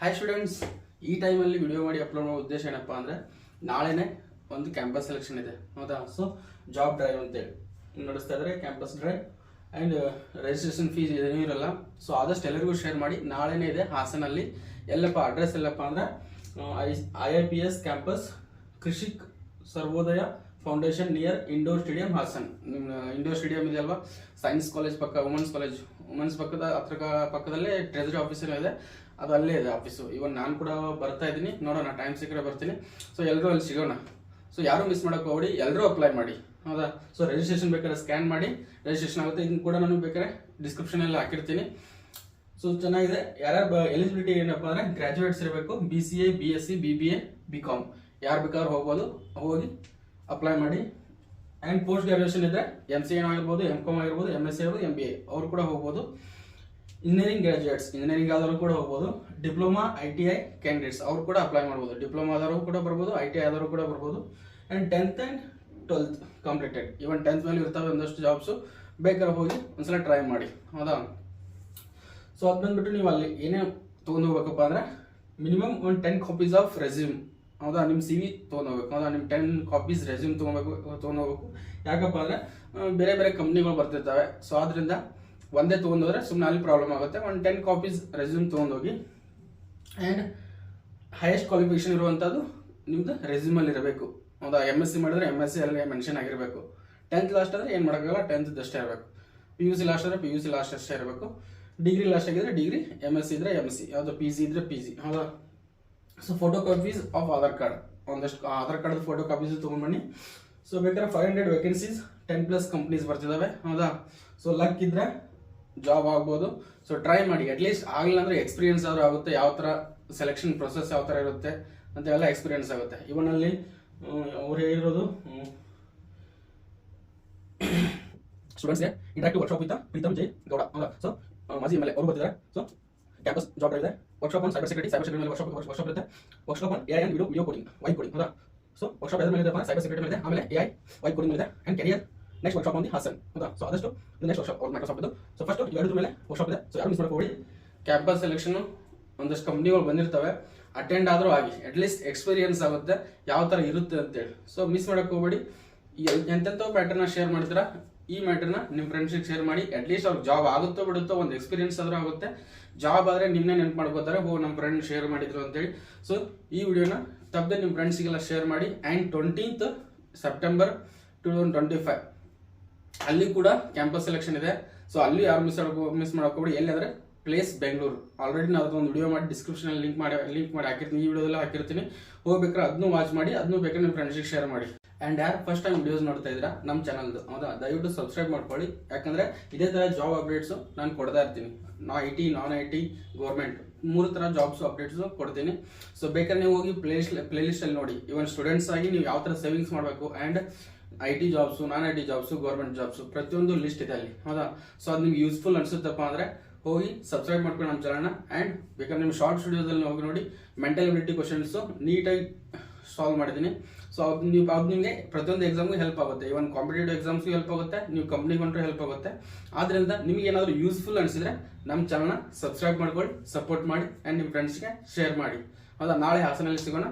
Hi students, ಈ ಟೈಮಲ್ಲಿ video ಮಾಡಿ ಅಪ್ಲೋಡ್ ಮಾಡೋ ಉದ್ದೇಶ ಏನಪ್ಪ ಅಂದರೆ ನಾಳೆನೇ ಒಂದು ಕ್ಯಾಂಪಸ್ ಸೆಲೆಕ್ಷನ್ ಇದೆ, ಹೌದಾ. ಸೊ ಜಾಬ್ ಡ್ರೈವ್ ಅಂತೇಳಿ ನಡೆಸ್ತಾ ಇದ್ದಾರೆ, campus drive and registration fees ಏನೂ ಇರಲ್ಲ. ಸೊ ಆದಷ್ಟು ಎಲ್ಲರಿಗೂ ಶೇರ್ ಮಾಡಿ. ನಾಳೆನೇ ಇದೆ ಹಾಸನಲ್ಲಿ. ಎಲ್ಲಪ್ಪ ಅಡ್ರೆಸ್ ಎಲ್ಲಪ್ಪ ಅಂದರೆ IIPS campus Krishik Sarvodaya foundation near indoor stadium Hassan. ನಿಮ್ಮ ಇಂಡೋರ್ ಸ್ಟೇಡಿಯಂ ಇದೆ ಅಲ್ವಾ, ಸೈನ್ಸ್ ಕಾಲೇಜ್ ಪಕ್ಕ, ವುಮೆನ್ಸ್ ಪಕ್ಕದ ಪಕ್ಕದಲ್ಲೇ ಟ್ರೆಜರಿ ಆಫೀಸ್ ಇದೆ, ಅದು ಅಲ್ಲೇ ಇದೆ ಆಫೀಸು. ಇವನ್ ನಾನು ಕೂಡ ಬರ್ತಾ ಇದ್ದೀನಿ, ನೋಡೋಣ ಟೈಮ್ ಸಿಕ್ಕರೆ ಬರ್ತೀನಿ. ಸೊ ಎಲ್ಲರೂ ಅಲ್ಲಿ ಸಿಗೋಣ. ಸೊ ಯಾರು ಮಿಸ್ ಮಾಡೋಕೆ ಹೋಗಿ, ಎಲ್ಲರೂ ಅಪ್ಲೈ ಮಾಡಿ, ಹೌದಾ. ಸೊ ರಿಜಿಸ್ಟ್ರೇಷನ್ ಬೇಕಾದ್ರೆ ಸ್ಕ್ಯಾನ್ ಮಾಡಿ ರಿಜಿಸ್ಟ್ರೇಷನ್ ಆಗುತ್ತೆ. ಇದನ್ನು ಕೂಡ ನಾನು ಬೇಕಾದ್ರೆ ಡಿಸ್ಕ್ರಿಪ್ಷನ್ ಎಲ್ಲ ಹಾಕಿರ್ತೀನಿ. ಸೊ ಚೆನ್ನಾಗಿದೆ. ಯಾರ್ಯಾರು ಎಲಿಜಿಬಿಲಿಟಿ ಏನಪ್ಪ ಅಂದರೆ ಗ್ರ್ಯಾಜುಯೇಟ್ಸ್ ಇರಬೇಕು, BCA BSc BBA BCom ಯಾರು ಬೇಕಾದ್ರೂ ಹೋಗ್ಬೋದು, ಹೋಗಿ ಅಪ್ಲೈ ಮಾಡಿ. ಆ್ಯಂಡ್ ಪೋಸ್ಟ್ ಗ್ರಾಜುಯೇಷನ್ ಇದ್ದರೆ MCA ಆಗಿರ್ಬೋದು, MCom ಆಗಿರ್ಬೋದು, MSc ಆಗಿರ್ಬೋದು, MBA ಅವರು ಕೂಡ ಹೋಗ್ಬೋದು. ಇಂಜಿನಿಯರಿಂಗ್ ಗ್ರಾಜುಯೇಟ್ಸ್, ಇಂಜಿನಿಯರಿಂಗ್ ಆದವರು ಕೂಡ ಹೋಗ್ಬೋದು. ಡಿಪ್ಲೊಮಾ ITI ಕ್ಯಾಂಡಿಡೇಟ್ಸ್ ಅವರು ಕೂಡ ಅಪ್ಲೈ ಮಾಡ್ಬೋದು. ಡಿಪ್ಲೊಮಾ ಆದವರು ಕೂಡ ಬರ್ಬೋದು, ITI ಆದವರು ಕೂಡ ಬರ್ಬೋದು. And 10th and 12th completed, even 10th ಮೇಲೆ ಇರ್ತಾವೆ ಒಂದಷ್ಟು ಜಾಬ್ಸು, ಬೇಕಾದ್ರೆ ಹೋಗಿ ಒಂದ್ಸಲ ಟ್ರೈ ಮಾಡಿ, ಹೌದಾ. ಸೊ ಅದು ಬಂದ್ಬಿಟ್ಟು ನೀವು ಅಲ್ಲಿ ಏನೇ ತೊಗೊಂಡು ಹೋಗ್ಬೇಕಪ್ಪ ಅಂದರೆ ಮಿನಿಮಮ್ ಒಂದು 10 ಕಾಪೀಸ್ ಆಫ್ ರೆಸ್ಯೂಮ್, ಹೌದಾ. ನಿಮ್ಮ CV ತೊಗೊಂಡು ಹೋಗ್ಬೇಕು, ಹೌದಾ. ನಿಮ್ಮ 10 ಕಾಪೀಸ್ ರೆಸ್ಯೂಮ್ ತೊಗೊಂಡು ಹೋಗ್ಬೇಕು. ಯಾಕಪ್ಪ ಅಂದರೆ ಬೇರೆ ಬೇರೆ ಕಂಪ್ನಿಗಳು ಬರ್ತಿರ್ತವೆ. ಸೊ ಆದ್ದರಿಂದ ಒಂದೇ ತೊಗೊಂಡೋದ್ರೆ ಸುಮ್ಮನೆ ಅಲ್ಲಿ ಪ್ರಾಬ್ಲಮ್ ಆಗುತ್ತೆ. ಒಂದು 10 ಕಾಪೀಸ್ ರೆಸ್ಯೂಮ್ ತೊಗೊಂಡೋಗಿ. ಆ್ಯಂಡ್ ಹೈಯೆಸ್ಟ್ ಕ್ವಾಲಿಫಿಕೇಷನ್ ಇರುವಂಥದ್ದು ನಿಮ್ಮದು ರೆಸ್ಯೂಮಲ್ಲಿ ಇರಬೇಕು, ಹೌದಾ. MSc ಮಾಡಿದ್ರೆ MSc ಅಲ್ಲಿ ಮೆನ್ಷನ್ ಆಗಿರಬೇಕು. 10th ಲಾಸ್ಟ್ ಆದರೆ ಏನು ಮಾಡೋಕ್ಕಾಗಲ್ಲ, 10th ಅಷ್ಟೇ ಇರಬೇಕು. PUC ಲಾಸ್ಟ್ ಆದರೆ PUC ಲಾಸ್ಟ್ ಅಷ್ಟೇ ಇರಬೇಕು. ಡಿಗ್ರಿ ಲಾಸ್ಟ್ ಆಗಿದ್ರೆ ಡಿಗ್ರಿ, MSc ಇದ್ರೆ MSc, ಯಾವುದು PG ಇದ್ರೆ PG, ಹೌದಾ. So photo copies of Aadhaar card, ಒಂದಷ್ಟು ಆಧಾರ್ ಕಾರ್ಡ್ ಫೋಟೋ ಕಾಪೀಸ್ ತೊಗೊಂಡ್ಬನ್ನಿ. ಸೊ ಬೇಕಾದ್ರೆ 500 ವೇಕೆನ್ಸೀಸ್, 10+ ಕಂಪ್ನೀಸ್ ಬರ್ತಿದ್ದಾವೆ, ಹೌದಾ. ಸೊ ಲಕ್ ಇದ್ರೆ ಜಾಬ್ ಆಗ್ಬೋದು. ಸೊ ಟ್ರೈ ಮಾಡಿ. ಅಟ್ಲೀಸ್ಟ್ ಆಗಲಿಲ್ಲ ಅಂದರೆ ಎಕ್ಸ್ಪೀರಿಯನ್ಸ್ ಆದರೂ ಆಗುತ್ತೆ, ಯಾವ ಥರ ಸೆಲೆಕ್ಷನ್ ಪ್ರೊಸೆಸ್ ಯಾವ ಥರ ಇರುತ್ತೆ ಅಂತ ಎಲ್ಲ ಎಕ್ಸ್ಪೀರಿಯನ್ಸ್ ಆಗುತ್ತೆ. ಇವನಲ್ಲಿ ಅವ್ರು ಹೇಳಿರೋದು ಸ್ಟೂಡೆಂಟ್ಸ್ಗೆ ಇಂಟ್ರಾಕ್ಟಿವ್ ವರ್ಕ್ಶಾಪ್ ವಿತ್ ಪ್ರೀತಮ್ ಜೈ ಗೌಡ, ಹೌದಾ. ಸೊ ಮಾಜಿ MLA ಅವರು ಬರ್ತಿದ್ದಾರೆ. ಸೊ ಕ್ಯಾಂಪಸ್ ಜಾಬ್ ಇದೆ. ವರ್ಕ್ಶಾಪ್ ಆನ್ ಸೈಬರ್ ಸೆಕ್ಯೂರಿಟಿ ಮೇಲೆ ವರ್ಕ್ಶಾಪ್ ಇರುತ್ತೆ. Workshop on AI and video coding, vibe coding, ಹೌದಾ. ಸೊ ವರ್ಕ್ಶಾಪ್ ಯಾವ್ದು ಮೇಲೆ ಇದೆ, ಸೈಬರ್ ಸೆಕ್ಯೂರಿಟಿ ಮೇಲೆ ಇದೆ, ಆಮೇಲೆ AI ವೈಬ್ ಕೋಡಿಂಗ್ ಮೇಲೆ ಇದೆ. And career next workshop on Hassan, ಹೌದಾ. ಸೊ ಆದಷ್ಟು ನೆಕ್ಸ್ಟ್ ವರ್ಕ್ಶಾಪ್ ಮೈಕ್ರೋಸಾಫ್ಟ್ ಇದು. ಸೊ ಫಸ್ಟ್ ಎರಡು ಮೇಲೆ ವರ್ಕ್ಶಾಪ್ ಇದೆ. ಸೊ ಯಾರು ಮಿಸ್ ಮಾಡ್ಕೋಬೇಡಿ. ಕ್ಯಾಂಪಸ್ ಸೆಲೆಕ್ಷನ್ ಒಂದಷ್ಟು ಕಂಪ್ನಿಗಳು ಬಂದಿರ್ತವೆ, ಅಟೆಂಡ್ ಆದರೂ ಆಗಿ ಅಟ್ಲೀಸ್ಟ್ ಎಕ್ಸ್ಪೀರಿಯನ್ಸ್ ಆಗುತ್ತೆ ಯಾವ ಥರ ಇರುತ್ತೆ ಅಂತೇಳಿ. ಸೊ ಮಿಸ್ ಮಾಡೋಕೆ ಹೋಗ್ಬೇಡಿ. ಎಂತೆಂಥವು ಮ್ಯಾಟರ್ನ ಶೇರ್ ಮಾಡ್ತೀರಾ, ಈ ಮ್ಯಾಟರ್ನ ನಿಮ್ಮ ಫ್ರೆಂಡ್ಸಿಗೆ ಶೇರ್ ಮಾಡಿ. ಅಟ್ಲೀಸ್ಟ್ ಅವ್ರಿಗೆ ಜಾಬ್ ಆಗುತ್ತೋ ಬಿಡುತ್ತೋ ಒಂದು ಎಕ್ಸ್ಪೀರಿಯನ್ಸ್ ಆದರೂ ಆಗುತ್ತೆ. ಜಾಬ್ ಆದರೆ ನಿಮ್ಮನ್ನೇ ನೆನಪು ಮಾಡ್ಕೋತಾರೆ, ನಮ್ಮ ಫ್ರೆಂಡ್ ಶೇರ್ ಮಾಡಿದ್ರು ಅಂತೇಳಿ. ಸೊ ಈ ವಿಡಿಯೋನ ತಪ್ಪದೆ ನಿಮ್ಮ ಫ್ರೆಂಡ್ಸಿಗೆಲ್ಲ ಶೇರ್ ಮಾಡಿ. ಆ್ಯಂಡ್ 20th ಸೆಪ್ಟೆಂಬರ್ 2025 ಅಲ್ಲಿ ಕೂಡ ಕ್ಯಾಂಪಸ್ ಸೆಲೆಕ್ಷನ್ ಇದೆ. ಸೊ ಅಲ್ಲಿ ಯಾರು ಮಿಸ್ ಮಾಡ್ಕೋಬೇಡಿ. ಎಲ್ಲಿ ಅಂದರೆ ಪ್ಲೇಸ್ ಬೆಂಗಳೂರು. ಆಲ್ರೆಡಿ ನಾನು ಅದೊಂದು ವಿಡಿಯೋ ಮಾಡಿ ಡಿಸ್ಕ್ರಿಪ್ಷನಲ್ಲಿ ಲಿಂಕ್ ಮಾಡಿ ಹಾಕಿರ್ತೀನಿ. ಈ ವಿಡಿಯೋದೆಲ್ಲ ಹಾಕಿರ್ತೀನಿ, ಹೋಗ್ಬೇಕಾದ್ರೆ ಅದನ್ನು ವಾಚ್ ಮಾಡಿ, ಅದನ್ನು ಬೇಕಾದ್ರೆ ನಿಮ್ಮ ಫ್ರೆಂಡ್ಸಿಗೆ ಶೇರ್ ಮಾಡಿ. ಆ್ಯಂಡ್ ಯಾರು ಫಸ್ಟ್ ಟೈಮ್ ವಿಡಿಯೋಸ್ ನೋಡ್ತಾ ಇದ್ದೀರಾ ನಮ್ಮ ಚಾನಲ್ದು, ಹೌದಾ, ದಯವಿಟ್ಟು ಸಬ್ಸ್ಕ್ರೈಬ್ ಮಾಡ್ಕೊಳ್ಳಿ. ಯಾಕಂದರೆ ಇದೇ ಥರ ಜಾಬ್ ಅಪ್ಡೇಟ್ಸು ನಾನು ಕೊಡ್ತಾ ಇರ್ತೀನಿ. IT, ನಾನ್-IT, ಗೌರ್ಮೆಂಟ್ 3 ಥರ ಜಾಬ್ಸು ಅಪ್ಡೇಟ್ಸು ಕೊಡ್ತೀನಿ. ಸೊ ಬೇಕಾದ್ರೆ ನೀವು ಹೋಗಿ ಪ್ಲೇಲಿಸ್ಟಲ್ಲಿ ನೋಡಿ. ಇವನ್ ಸ್ಟೂಡೆಂಟ್ಸ್ ಆಗಿ ನೀವು ಯಾವ ಥರ ಸೇವಿಂಗ್ಸ್ ಮಾಡಬೇಕು, ಆ್ಯಂಡ್ IT ಜಾಬ್ಸು, ನಾನ್-IT ಜಾಬ್ಸು, ಗೌರ್ಮೆಂಟ್ ಜಾಬ್ಸು ಪ್ರತಿಯೊಂದು ಲಿಸ್ಟ್ ಇದೆ ಅಲ್ಲಿ, ಹೌದಾ. ಸೊ ಅದು ನಿಮ್ಗೆ ಯೂಸ್ಫುಲ್ ಅನಿಸುತ್ತಪ್ಪ ಅಂದರೆ ಹೋಗಿ ಸಬ್ಸ್ಕ್ರೈಬ್ ಮಾಡ್ಕೊಂಡು ನಮ್ಮ ಚಾನಲ್ನ. ಆ್ಯಂಡ್ ಬೇಕಾದ್ರೆ ನಿಮ್ಮ ಶಾರ್ಟ್ ವಿಡಿಯೋದಲ್ಲಿ ಹೋಗಿ ನೋಡಿ. ಮೆಂಟಲ್ ಎಬಿಲಿಟಿ ಕ್ವಶನ್ಸು ನೀಟಾಗಿ ಸಾಲ್ವ್ ಮಾಡಿದ್ದೀನಿ. ಸೊ ಅದು ನಿಮಗೆ ಪ್ರತಿಯೊಂದು ಎಕ್ಸಾಮ್ಗೂ ಹೆಲ್ಪ್ ಆಗುತ್ತೆ. ಇವನ್ ಕಾಂಪಿಟೇಟಿವ್ ಎಕ್ಸಾಮ್ಸ್ಗೂ ಹೆಲ್ಪ್ ಆಗುತ್ತೆ, ನೀವು ಕಂಪ್ನಿಗೆ ಬಂದರೂ ಹೆಲ್ಪ್ ಆಗುತ್ತೆ. ಆದ್ದರಿಂದ ನಿಮಗೆ ಏನಾದರೂ ಯೂಸ್ಫುಲ್ ಅನಿಸಿದ್ರೆ ನಮ್ಮ ಚಾನಲ್ನ ಸಬ್ಸ್ಕ್ರೈಬ್ ಮಾಡ್ಕೊಳ್ಳಿ, ಸಪೋರ್ಟ್ ಮಾಡಿ, ಆ್ಯಂಡ್ ನಿಮ್ಮ ಫ್ರೆಂಡ್ಸ್ಗೆ ಶೇರ್ ಮಾಡಿ, ಹೌದಾ. ನಾಳೆ ಹಾಸನಲ್ಲಿ ಸಿಗೋಣ.